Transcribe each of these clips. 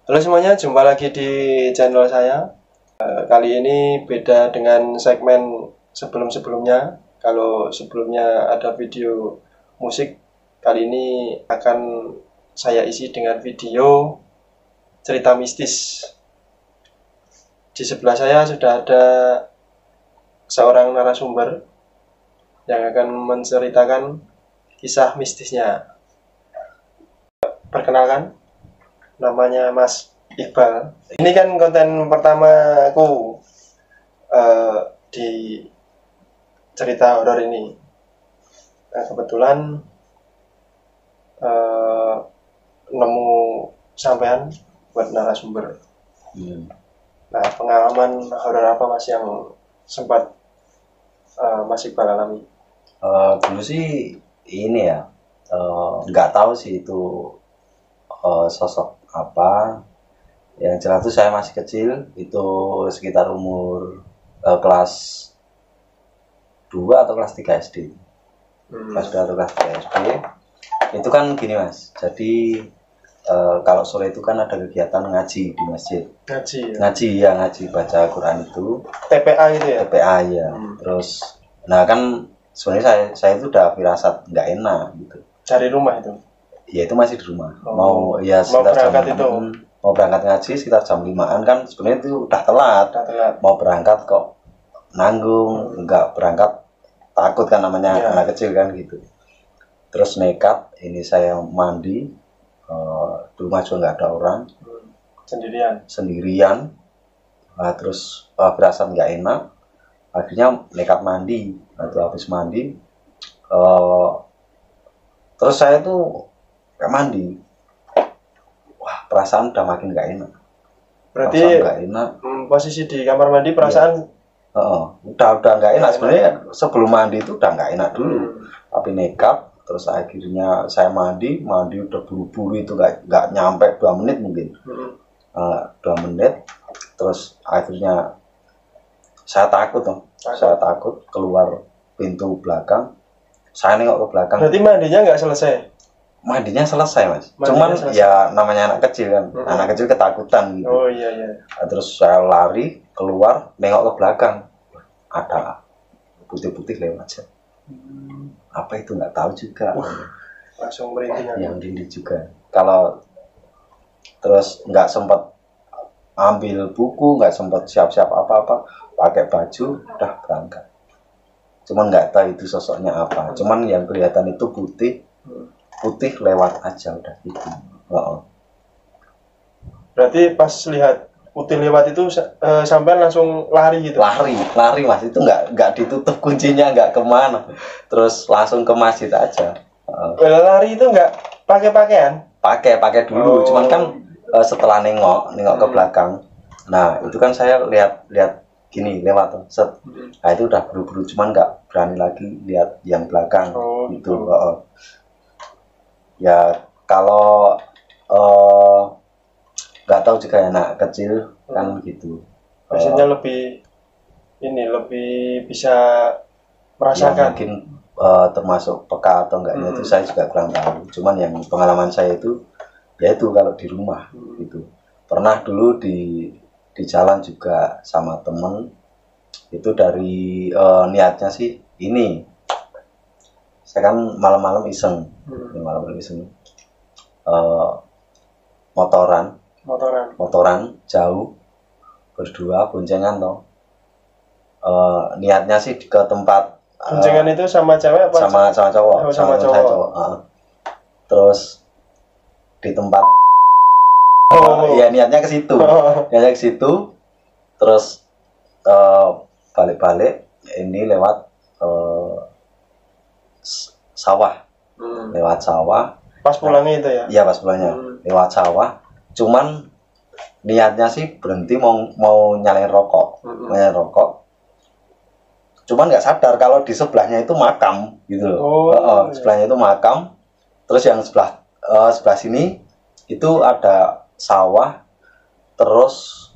Halo semuanya, jumpa lagi di channel saya. Kali ini beda dengan segmen sebelum-sebelumnya. Kalau sebelumnya ada video musik, kali ini akan saya isi dengan video cerita mistis. Di sebelah saya sudah ada seorang narasumber yang akan menceritakan kisah mistisnya. Perkenalkan, namanya Mas Iqbal. Ini kan konten pertama aku di cerita horor ini. Nah, kebetulan nemu sampean buat narasumber. Nah, pengalaman horor apa Mas yang sempat Mas Iqbal alami? Dulu sih ini ya, nggak tahu sih itu sosok apa. Yang jelas tuh saya masih kecil, itu sekitar umur kelas 2 atau kelas 3 SD. Kelas 2 atau kelas 3 SD. Itu kan gini Mas, jadi kalau sore itu kan ada kegiatan ngaji di masjid. Ngaji baca Quran itu. TPA itu ya? TPA ya. Terus, nah kan sebenarnya saya itu udah firasat nggak enak gitu. Dari rumah itu? Ya itu masih di rumah. Mau berangkat itu? Mau berangkat ngaji sekitar jam 5-an kan sebenarnya itu udah telat. Mau berangkat kok nanggung, nggak berangkat takut kan namanya anak kecil kan gitu. Terus nekat ini saya mandi, di rumah juga nggak ada orang. Sendirian. Nah, terus berasa nggak enak, akhirnya nekat mandi. Nah, habis mandi, terus saya tuh kayak mandi, wah perasaan udah makin nggak enak. Berarti nggak enak. Posisi di kamar mandi perasaan udah nggak enak sebenarnya. Sebelum mandi itu udah nggak enak dulu, tapi nekat. Terus akhirnya saya mandi udah buru-buru itu nggak nyampe 2 menit mungkin. 2 menit. Terus akhirnya saya takut keluar pintu belakang. Saya nengok ke belakang. Berarti mandinya nggak selesai? Mandinya selesai Mas. Cuman selesai. Ya namanya anak kecil kan. Anak kecil ketakutan gitu. Oh iya. Nah, terus saya lari keluar, nengok ke belakang. Ada putih-putih lewat. Apa itu nggak tahu juga. Langsung merinding. Yang dinding juga. Kalau terus nggak sempat ambil buku, nggak sempat siap-siap apa-apa, pakai baju udah berangkat. Cuman nggak tahu itu sosoknya apa. Cuman yang kelihatan itu putih lewat aja udah gitu. Berarti pas lihat putih lewat itu sampai langsung lari gitu? Lari Mas, itu nggak ditutup kuncinya, nggak kemana. Terus langsung ke masjid aja. Lari itu nggak pakai pakaian? Pakai dulu. Cuman kan setelah nengok ke belakang, nah itu kan saya lihat gini lewat tuh, set. Nah itu udah buru-buru, cuman nggak berani lagi lihat yang belakang gitu. Ya kalau nggak tahu juga anak kecil kan gitu. Biasanya lebih bisa merasakan. Ya, mungkin termasuk peka atau enggaknya itu saya juga kurang tahu. Cuman yang pengalaman saya itu yaitu kalau di rumah gitu. Pernah dulu di jalan juga sama temen itu dari niatnya sih ini. Saya kan malam-malam iseng. Motoran jauh berdua boncengan toh. Niatnya sih ke tempat boncengan itu sama cewek apa? Sama cowok. Sama cowok. Terus di tempat ya niatnya ke situ. Terus balik-balik ini lewat sawah. Lewat sawah. Pas pulangnya itu ya? Iya, pas pulangnya. Lewat sawah. Cuman niatnya sih berhenti mau nyalain rokok. Cuman nggak sadar kalau di sebelahnya itu makam gitu loh. Sebelahnya itu makam. Terus yang sebelah sini itu ada sawah, terus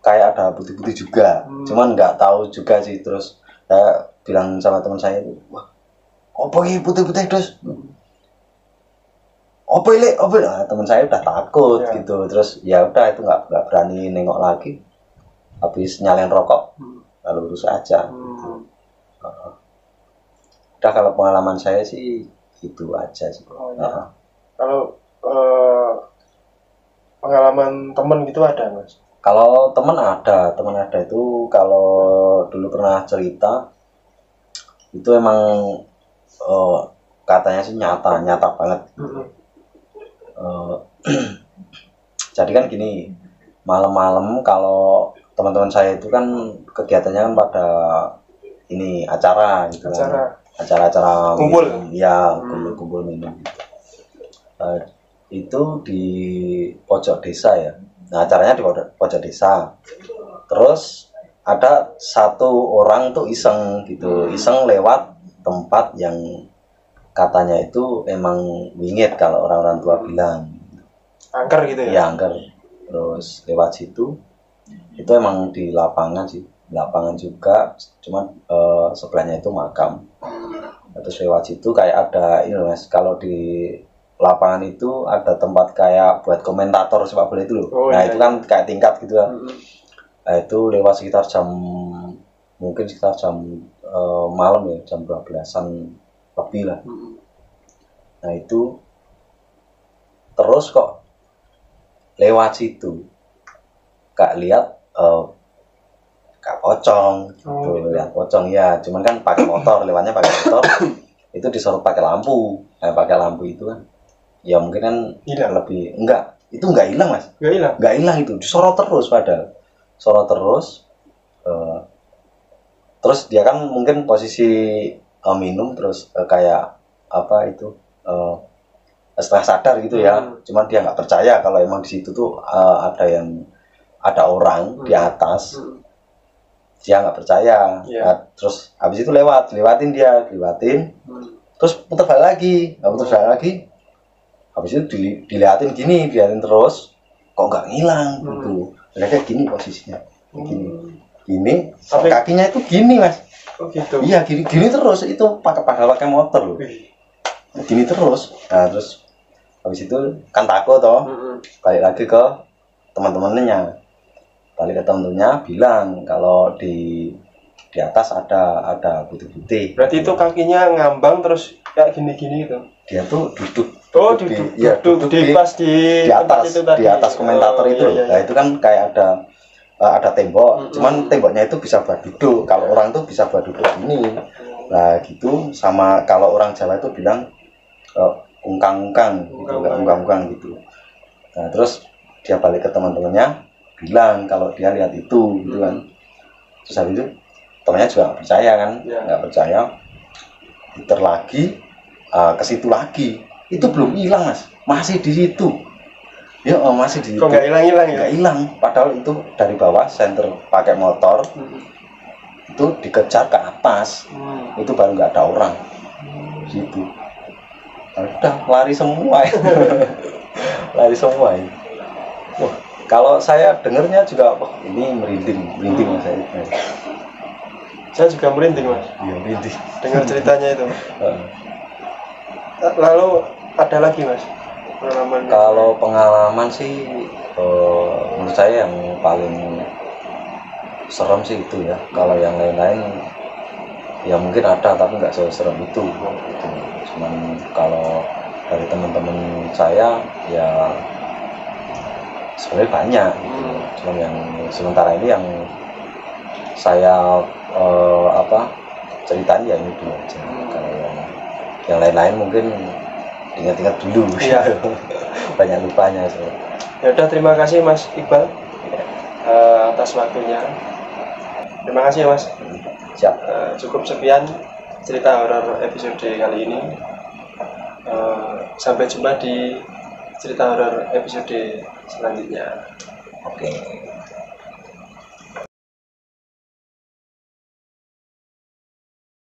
kayak ada putih-putih juga. Cuman nggak tahu juga sih. Terus saya bilang sama teman saya, wah, apa ini putih-putih terus? Nah, teman saya udah takut Ya. gitu. Terus ya udah itu nggak berani nengok lagi. Habis nyalain rokok, lalu lurus aja. Udah kalau pengalaman saya sih itu aja sih. Oh, ya. Kalau pengalaman temen gitu ada mas? Kalau teman ada itu kalau dulu pernah cerita itu emang katanya sih nyata banget. Jadi kan gini, malam-malam kalau teman-teman saya itu kan kegiatannya kan pada ini acara gitu kan. Acara-acara kumpul minum, ya kumpul minum gitu. Itu di pojok desa ya. Nah acaranya di pojok desa. Terus ada satu orang tuh iseng gitu, iseng lewat tempat yang katanya itu emang wingit kalau orang-orang tua bilang. Angker gitu ya? Iya angker. Terus lewat situ, itu emang di lapangan sih, lapangan juga, cuma sebelahnya itu makam. Terus lewat situ kayak ada ini mas, kalau di lapangan itu ada tempat kayak buat komentator sepak bola itu loh. Nah itu kan kayak tingkat gitu kan. Nah itu lewat sekitar mungkin sekitar jam malam ya, jam 12-an lebih lah. Nah itu terus kok lewat situ gak lihat gak pocong gitu, lihat pocong ya, cuman kan pakai motor, lewatnya pakai motor itu disorot pakai lampu. Nah, pakai lampu itu kan ya mungkin kan hilang. Lebih enggak, itu enggak hilang mas, enggak hilang itu disorot terus, padahal sorot terus. Terus dia kan mungkin posisi minum terus kayak apa itu setengah sadar gitu ya. Cuman dia nggak percaya kalau emang di situ tuh ada orang di atas. Dia nggak percaya. Nah, terus habis itu lewatin terus putar balik lagi, habis itu diliatin terus kok nggak ngilang gitu. Mereka gini posisinya, gini tapi kakinya itu gini mas. Gitu. Iya gini terus, itu pakai motor loh. Gini terus. Nah terus habis itu kan takut toh, balik lagi ke teman-temannya, bilang kalau di atas ada putih-putih. Berarti itu kakinya ngambang terus kayak gini-gini gitu. Dia tuh duduk duduk di atas komentator itu. Nah itu kan kayak ada tembok, cuman temboknya itu bisa buat duduk. Kalau orang tuh bisa buat duduk gini. Nah gitu, sama kalau orang Jawa itu bilang ungkang-ungkang gitu. Nah terus dia balik ke teman-temannya, bilang kalau dia lihat itu gitu kan. Terus habis itu temannya juga nggak percaya kan, nggak percaya. Putar lagi ke situ lagi, itu belum hilang mas, masih di situ. Ya masih di situ. Kok nggak hilang-hilang ya? Nggak hilang, padahal itu dari bawah senter pakai motor itu dikejar ke atas, itu baru nggak ada orang gitu. Nah, udah lari semua ya. Lari semua ya. Wah, kalau saya dengernya juga ini merinding mas saya. Saya juga merinding mas. Iya merinding. Dengar ceritanya itu. Lalu ada lagi mas pengalaman? Kalau pengalaman sih menurut saya yang paling serem sih itu ya. Kalau yang lain-lain ya mungkin ada tapi nggak serem itu. Cuman kalau dari teman-teman saya ya sebenarnya banyak gitu. Cuman yang sementara ini yang saya ceritain ya ini dulu aja. Kalau yang lain-lain mungkin ingat-ingat dulu. Iya. Banyak lupanya. Ya udah, terima kasih Mas Iqbal atas waktunya. Terima kasih ya Mas. Siap. Cukup sekian cerita horor episode kali ini. Sampai jumpa di cerita horor episode selanjutnya. Oke.